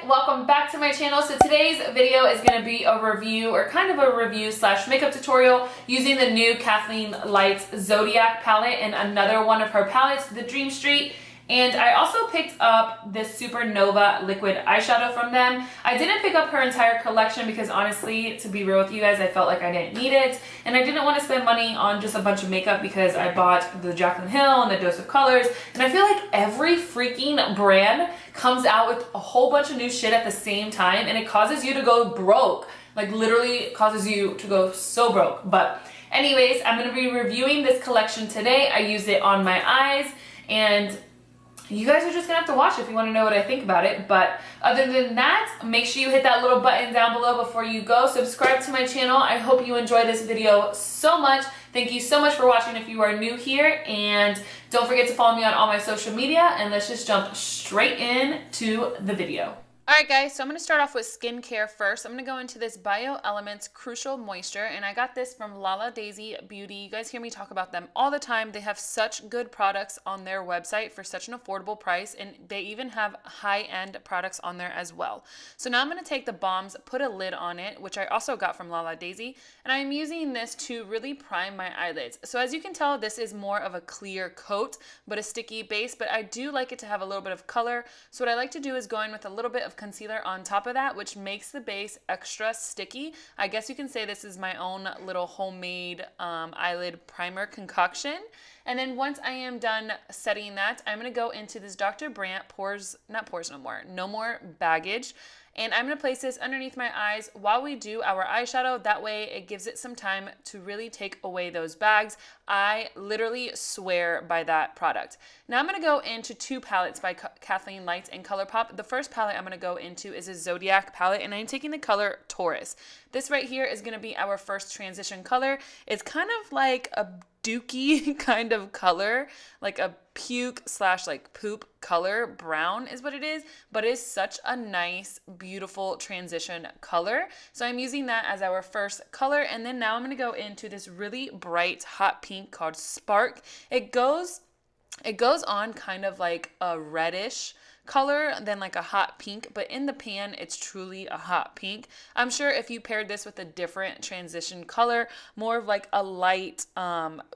welcome back to my channel. So today's video is going to be a review, or kind of a review slash makeup tutorial using the new Kathleenlights Zodiac palette and another one of her palettes, the Dream Street. And I also picked up this Supernova liquid eyeshadow from them. I didn't pick up her entire collection because honestly, to be real with you guys, I felt like I didn't need it. And I didn't want to spend money on just a bunch of makeup because I bought the Jaclyn Hill and the Dose of Colors. And I feel like every freaking brand comes out with a whole bunch of new shit at the same time, and it causes you to go broke. Like literally causes you to go so broke. But anyways, I'm going to be reviewing this collection today. I used it on my eyes, and you guys are just gonna have to watch if you want to know what I think about it. But other than that, make sure you hit that little button down below before you go. Subscribe to my channel. I hope you enjoy this video so much. Thank you so much for watching if you are new here, and don't forget to follow me on all my social media, and let's just jump straight into the video. Alright guys, so I'm going to start off with skincare first. I'm going to go into this Bio Elements Crucial Moisture, and I got this from Lala Daisy Beauty. You guys hear me talk about them all the time. They have such good products on their website for such an affordable price, and they even have high-end products on there as well. So now I'm going to take the Bombs, put a lid on it, which I also got from Lala Daisy, and I'm using this to really prime my eyelids. So as you can tell, this is more of a clear coat, but a sticky base, but I do like it to have a little bit of color. So what I like to do is go in with a little bit of concealer on top of that, which makes the base extra sticky. I guess you can say this is my own little homemade eyelid primer concoction. And then once I am done setting that, I'm going to go into this Dr. Brandt No More Baggage. And I'm going to place this underneath my eyes while we do our eyeshadow. That way it gives it some time to really take away those bags. I literally swear by that product. Now I'm going to go into two palettes by Kathleenlights and Colourpop. The first palette I'm going to go into is a Zodiac palette, and I'm taking the color Taurus. This right here is going to be our first transition color. It's kind of like a dookie kind of color, like a puke slash like poop color. Brown is what it is, but it's such a nice, beautiful transition color. So I'm using that as our first color, and then now I'm going to go into this really bright hot pink called Spark. It goes on kind of like a reddish color than like a hot pink, but in the pan it's truly a hot pink. I'm sure if you paired this with a different transition color, more of like a light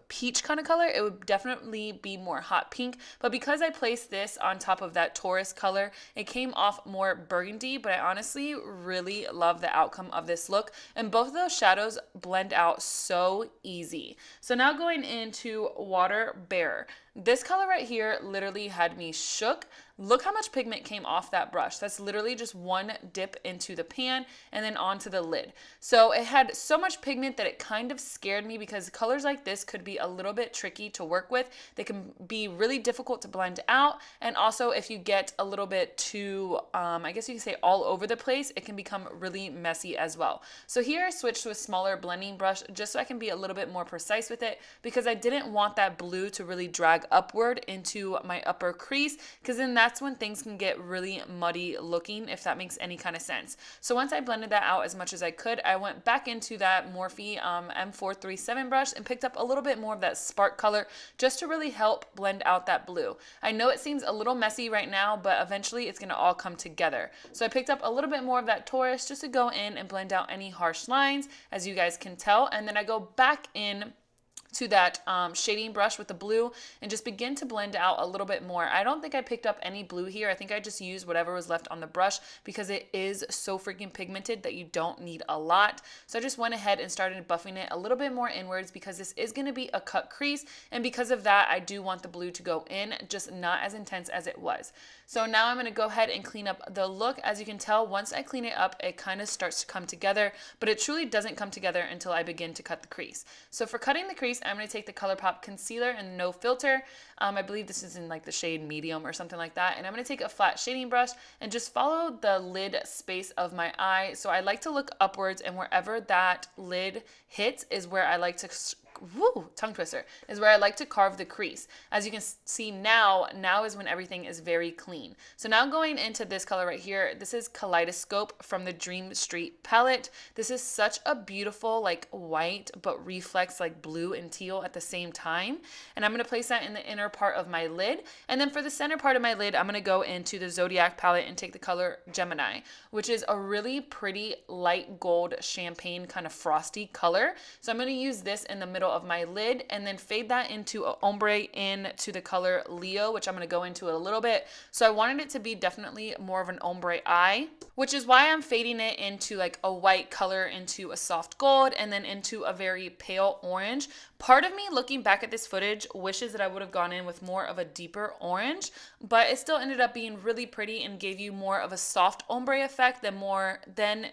peach kind of color, it would definitely be more hot pink. But because I placed this on top of that Taurus color, it came off more burgundy, but I honestly really love the outcome of this look, and both of those shadows blend out so easy. So now going into Water Bearer. This color right here literally had me shook. Look how much pigment came off that brush. That's literally just one dip into the pan and then onto the lid. So it had so much pigment that it kind of scared me, because colors like this could be a little bit tricky to work with. They can be really difficult to blend out, and also if you get a little bit too, I guess you could say all over the place, it can become really messy as well. So here I switched to a smaller blending brush just so I can be a little bit more precise with it, because I didn't want that blue to really drag upward into my upper crease, because then that's when things can get really muddy looking, if that makes any kind of sense. So once I blended that out as much as I could, I went back into that Morphe M437 brush and picked up a little bit more of that Spark color just to really help blend out that blue. I know it seems a little messy right now, but eventually it's going to all come together. So I picked up a little bit more of that Taurus just to go in and blend out any harsh lines, as you guys can tell, and then I go back in to that shading brush with the blue and just begin to blend out a little bit more. I don't think I picked up any blue here. I think I just used whatever was left on the brush, because it is so freaking pigmented that you don't need a lot. So I just went ahead and started buffing it a little bit more inwards, because this is going to be a cut crease, and because of that I do want the blue to go in, just not as intense as it was. So now I'm going to go ahead and clean up the look. As you can tell, once I clean it up, it kind of starts to come together, but it truly doesn't come together until I begin to cut the crease. So for cutting the crease, I'm going to take the Colourpop concealer and No Filter. I believe this is in like the shade medium or something like that. And I'm going to take a flat shading brush and just follow the lid space of my eye. So I like to look upwards, and wherever that lid hits is where I like to woo, tongue twister, is where I like to carve the crease. As you can see now is when everything is very clean. So now going into this color right here, this is Kaleidoscope from the Dream Street palette. This is such a beautiful like white, but reflects like blue and teal at the same time. And I'm going to place that in the inner part of my lid. And then for the center part of my lid, I'm going to go into the Zodiac palette and take the color Gemini, which is a really pretty light gold champagne kind of frosty color. So I'm going to use this in the middle of my lid and then fade that into an ombre into the color Leo, which I'm going to go into a little bit. So I wanted it to be definitely more of an ombre eye, which is why I'm fading it into like a white color, into a soft gold, and then into a very pale orange. Part of me looking back at this footage wishes that I would have gone in with more of a deeper orange, but it still ended up being really pretty and gave you more of a soft ombre effect than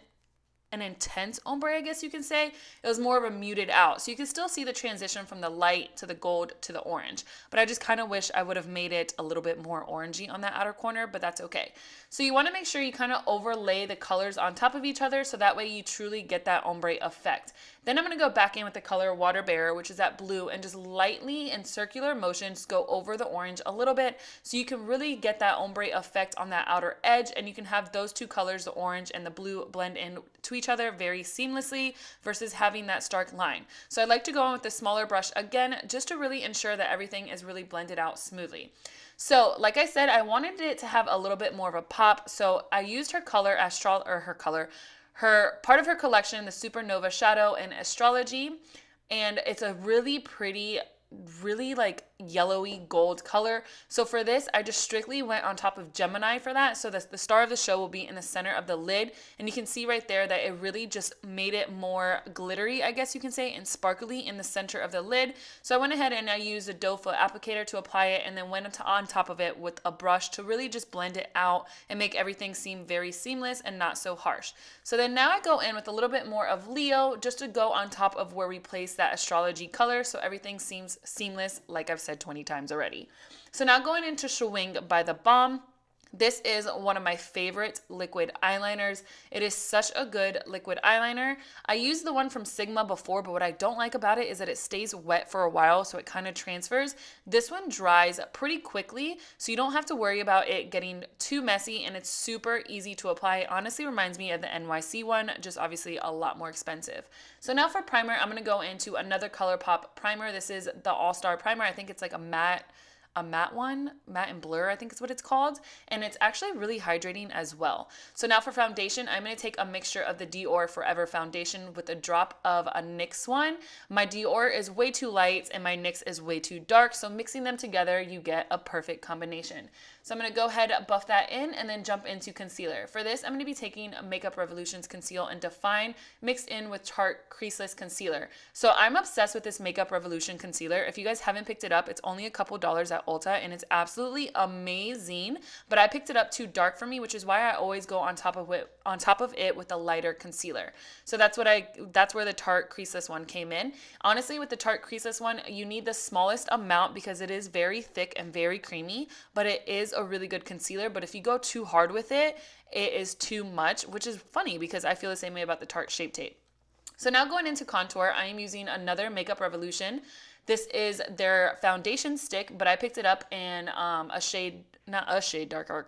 an intense ombre, I guess you can say. It was more of a muted out. So you can still see the transition from the light to the gold to the orange. But I just kind of wish I would have made it a little bit more orangey on that outer corner, but that's okay. So you want to make sure you kind of overlay the colors on top of each other so that way you truly get that ombre effect. Then I'm going to go back in with the color Water Bearer, which is that blue, and just lightly in circular motions go over the orange a little bit so you can really get that ombre effect on that outer edge, and you can have those two colors, the orange and the blue, blend in to each other very seamlessly versus having that stark line. So I like to go in with the smaller brush again just to really ensure that everything is really blended out smoothly. So like I said, I wanted it to have a little bit more of a pop, so I used her color, her part of her collection, the Supernova Shadow in Astrology, and it's a really pretty, really like yellowy gold color. So for this, I just strictly went on top of Gemini for that. So the star of the show will be in the center of the lid. And you can see right there that it really just made it more glittery, I guess you can say, and sparkly in the center of the lid. So I went ahead and I used a doe foot applicator to apply it and then went on top of it with a brush to really just blend it out and make everything seem very seamless and not so harsh. So then now I go in with a little bit more of Leo just to go on top of where we place that astrology color so everything seems seamless, like I've said 20 times already. So now going into Schwing by The Balm. This is one of my favorite liquid eyeliners. It is such a good liquid eyeliner. I used the one from Sigma before, but what I don't like about it is that it stays wet for a while, so it kind of transfers. This one dries pretty quickly, so you don't have to worry about it getting too messy, and it's super easy to apply. It honestly reminds me of the NYC one, just obviously a lot more expensive. So now for primer, I'm going to go into another Colourpop primer. This is the All-Star primer. I think it's like a matte one, matte and blur, I think is what it's called, and it's actually really hydrating as well. So now for foundation, I'm going to take a mixture of the Dior Forever foundation with a drop of a NYX one. My Dior is way too light and my NYX is way too dark, so mixing them together, you get a perfect combination. So I'm going to go ahead, buff that in, and then jump into concealer. For this, I'm going to be taking Makeup Revolution's Conceal and Define mixed in with Tarte Creaseless Concealer. So I'm obsessed with this Makeup Revolution concealer. If you guys haven't picked it up, it's only a couple dollars at Ulta, and it's absolutely amazing. But I picked it up too dark for me, which is why I always go on top of it with a lighter concealer. So that's where the Tarte Creaseless one came in. Honestly, with the Tarte Creaseless one, you need the smallest amount because it is very thick and very creamy, but it is a really good concealer. But if you go too hard with it, it is too much, which is funny because I feel the same way about the Tarte Shape Tape. So now going into contour, I am using another Makeup Revolution. This is their foundation stick, but I picked it up in a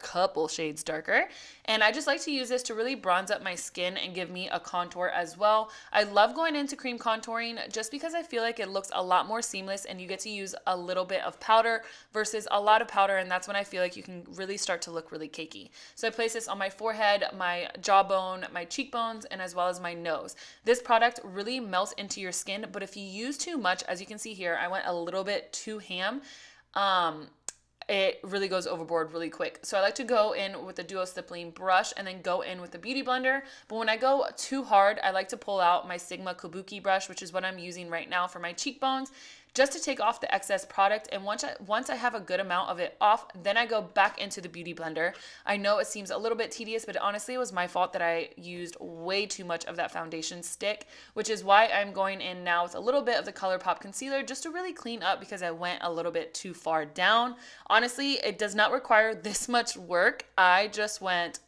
couple shades darker. And I just like to use this to really bronze up my skin and give me a contour as well. I love going into cream contouring just because I feel like it looks a lot more seamless and you get to use a little bit of powder versus a lot of powder, and that's when I feel like you can really start to look really cakey. So I place this on my forehead, my jawbone, my cheekbones, and as well as my nose. This product really melts into your skin, but if you use too much, as you can see here, I went a little bit too ham. It really goes overboard really quick. So I like to go in with the Duo Stippling brush and then go in with the Beauty Blender. But when I go too hard, I like to pull out my Sigma Kabuki brush, which is what I'm using right now for my cheekbones, just to take off the excess product. And once I have a good amount of it off, then I go back into the Beauty Blender. I know it seems a little bit tedious, but honestly, it was my fault that I used way too much of that foundation stick, which is why I'm going in now with a little bit of the Colourpop concealer just to really clean up because I went a little bit too far down. Honestly, it does not require this much work. I just went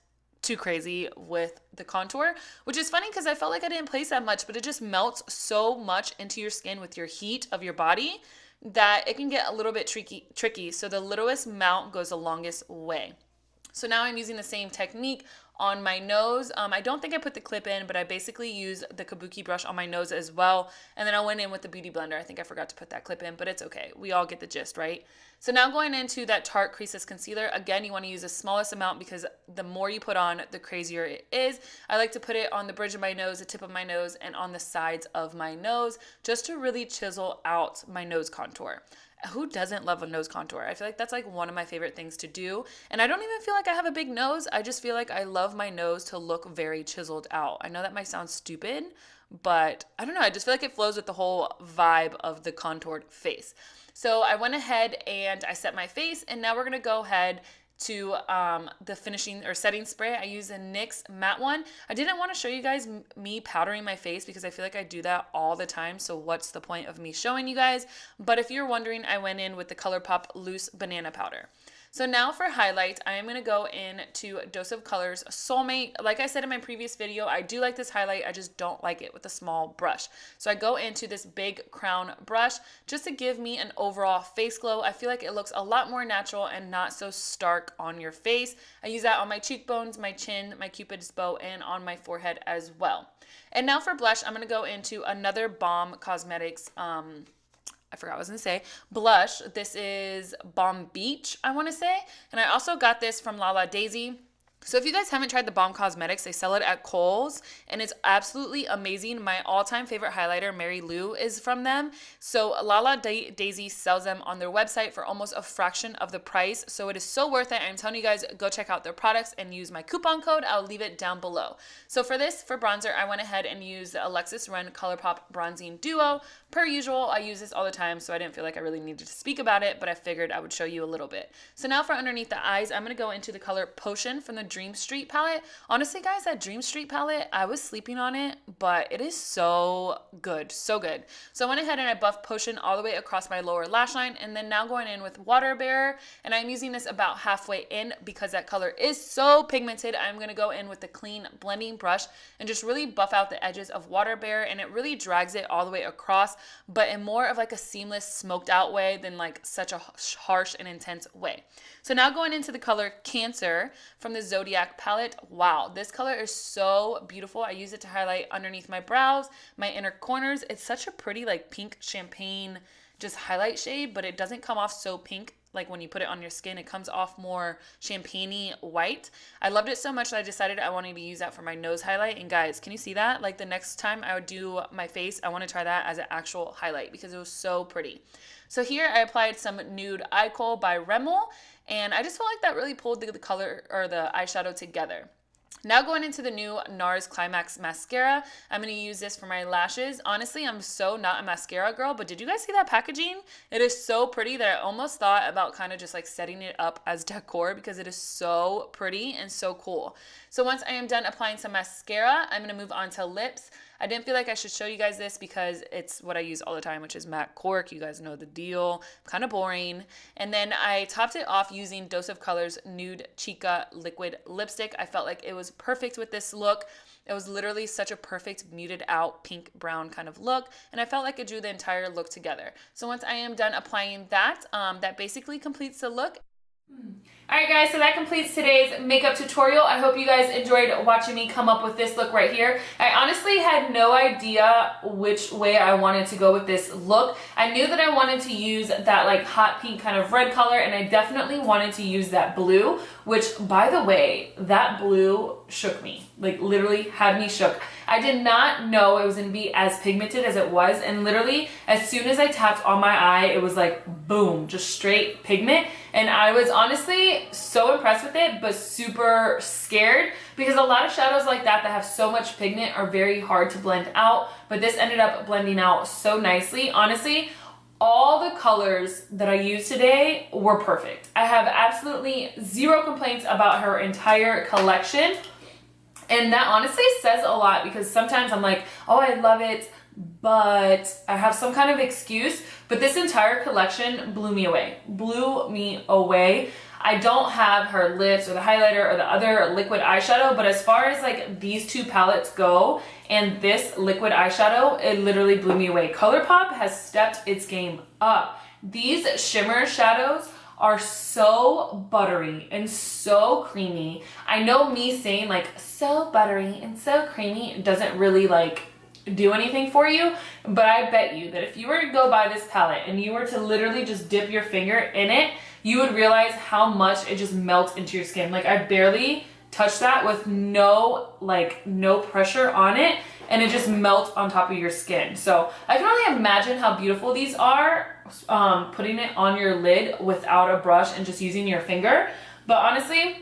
too crazy with the contour, which is funny because I felt like I didn't place that much, but it just melts so much into your skin with your heat of your body that it can get a little bit tricky. So the littlest amount goes the longest way. So now I'm using the same technique on my nose. I don't think I put the clip in, but I basically use the kabuki brush on my nose as well. And then I went in with the Beauty Blender. I think I forgot to put that clip in, but it's okay. We all get the gist, right? So now going into that Tarte Creaseless Concealer. Again, you want to use the smallest amount because the more you put on, the crazier it is. I like to put it on the bridge of my nose, the tip of my nose, and on the sides of my nose, just to really chisel out my nose contour. Who doesn't love a nose contour? I feel like that's like one of my favorite things to do. And I don't even feel like I have a big nose. I just feel like I love my nose to look very chiseled out. I know that might sound stupid, but I don't know. I just feel like it flows with the whole vibe of the contoured face. So I went ahead and I set my face, and now we're going to go ahead to the finishing or setting spray. I use a NYX matte one. I didn't want to show you guys me powdering my face because I feel like I do that all the time. So what's the point of me showing you guys? But if you're wondering, I went in with the Colourpop Loose Banana Powder. So now for highlight, I am going to go into Dose of Colors Soulmate. Like I said in my previous video, I do like this highlight. I just don't like it with a small brush. So I go into this big crown brush just to give me an overall face glow. I feel like it looks a lot more natural and not so stark on your face. I use that on my cheekbones, my chin, my Cupid's bow, and on my forehead as well. And now for blush, I'm going to go into another Balm Cosmetics I forgot what I was going to say, blush. This is Balm Beach, I want to say. And I also got this from Lala Daisy. So if you guys haven't tried the Balm Cosmetics, they sell it at Kohl's, and it's absolutely amazing. My all-time favorite highlighter, Mary Lou, is from them. So Lala Daisy sells them on their website for almost a fraction of the price. So it is so worth it. I'm telling you guys, go check out their products and use my coupon code. I'll leave it down below. So for this, for bronzer, I went ahead and used the Alexis Ren Colourpop Bronzing Duo. Per usual, I use this all the time, so I didn't feel like I really needed to speak about it, but I figured I would show you a little bit. So now for underneath the eyes, I'm going to go into the color Potion from the Dream Street palette. Honestly, guys, that Dream Street palette, I was sleeping on it, but it is so good, so good. So I went ahead and I buffed Potion all the way across my lower lash line, and then now going in with Water Bearer, and I'm using this about halfway in because that color is so pigmented. I'm going to go in with the clean blending brush and just really buff out the edges of Water Bearer, and it really drags it all the way across, but in more of like a seamless, smoked out way than like such a harsh and intense way. So now going into the color Cancer from the Zodiac palette. Wow, this color is so beautiful. I use it to highlight underneath my brows, my inner corners. It's such a pretty like pink champagne just highlight shade, but it doesn't come off so pink. Like when you put it on your skin, it comes off more champagne-y white. I loved it so much that I decided I wanted to use that for my nose highlight. And guys, can you see that? Like the next time I would do my face, I want to try that as an actual highlight because it was so pretty. So here I applied some Nude Eye Kohl by Rimmel, and I just felt like that really pulled the color or the eyeshadow together. Now going into the new NARS Climax Mascara, I'm going to use this for my lashes. Honestly, I'm so not a mascara girl, but did you guys see that packaging? It is so pretty that I almost thought about kind of just like setting it up as decor because it is so pretty and so cool. So once I am done applying some mascara, I'm going to move on to lips. I didn't feel like I should show you guys this because it's what I use all the time, which is matte cork. You guys know the deal. Kind of boring. And then I topped it off using Dose of Colors Nude Chica Liquid Lipstick. I felt like it was perfect with this look. It was literally such a perfect muted out pink brown kind of look, and I felt like it drew the entire look together. So once I am done applying that, that basically completes the look. Alright guys, so that completes today's makeup tutorial. I hope you guys enjoyed watching me come up with this look right here. I honestly had no idea which way I wanted to go with this look. I knew that I wanted to use that like hot pink kind of red color, and I definitely wanted to use that blue, which by the way, that blue shook me. Like literally had me shook. I did not know it was going to be as pigmented as it was, and literally as soon as I tapped on my eye, it was like boom, just straight pigment. And I was honestly so impressed with it, but super scared because a lot of shadows like that have so much pigment are very hard to blend out, but this ended up blending out so nicely. Honestly, all the colors that I used today were perfect. I have absolutely zero complaints about her entire collection. And that honestly says a lot because sometimes I'm like, oh, I love it, but I have some kind of excuse. But this entire collection blew me away. Blew me away. I don't have her lips or the highlighter or the other liquid eyeshadow, but as far as like these two palettes go and this liquid eyeshadow, it literally blew me away. Colourpop has stepped its game up. These shimmer shadows are so buttery and so creamy. I know me saying like so buttery and so creamy doesn't really like do anything for you, but I bet you that if you were to go buy this palette and you were to literally just dip your finger in it, you would realize how much it just melts into your skin. Like I barely touched that with no pressure on it, and it just melts on top of your skin. So I can only imagine how beautiful these are putting it on your lid without a brush and just using your finger. But honestly,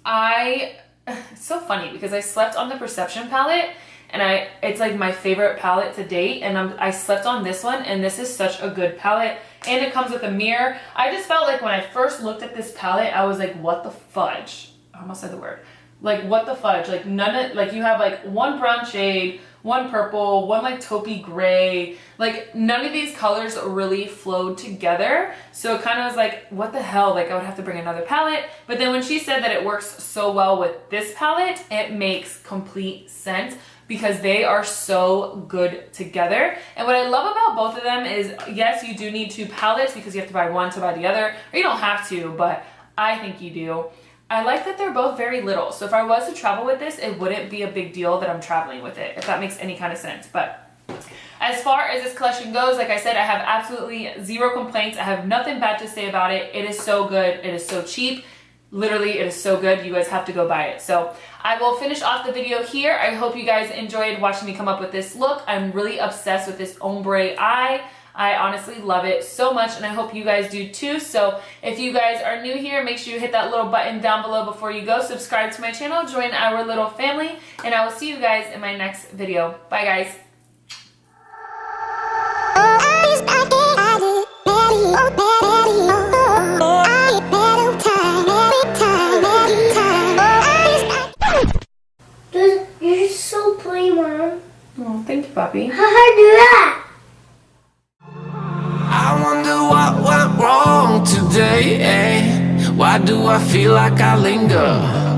it's so funny because I slept on the Perception palette, and it's like my favorite palette to date, and I slept on this one, and this is such a good palette, and it comes with a mirror. I just felt like when I first looked at this palette, I was like, what the fudge? I almost said the word. Like, what the fudge? Like, you have like one brown shade, one purple, one like taupey gray. Like, none of these colors really flowed together. So it kind of was like, what the hell? Like, I would have to bring another palette. But then when she said that it works so well with this palette, it makes complete sense, because they are so good together. And what I love about both of them is, yes, you do need two palettes because you have to buy one to buy the other, or you don't have to, but I think you do. I like that they're both very little. So if I was to travel with this, it wouldn't be a big deal that I'm traveling with it, if that makes any kind of sense. But as far as this collection goes, like I said, I have absolutely zero complaints. I have nothing bad to say about it. It is so good. It is so cheap. Literally, it is so good. You guys have to go buy it. So I will finish off the video here. I hope you guys enjoyed watching me come up with this look. I'm really obsessed with this ombre eye. I honestly love it so much, and I hope you guys do too. So if you guys are new here, make sure you hit that little button down below before you go. Subscribe to my channel, join our little family, and I will see you guys in my next video. Bye, guys. You're so pretty, Mom. Oh, thank you, Poppy. How do that? I wonder what went wrong today, eh? Why do I feel like I linger?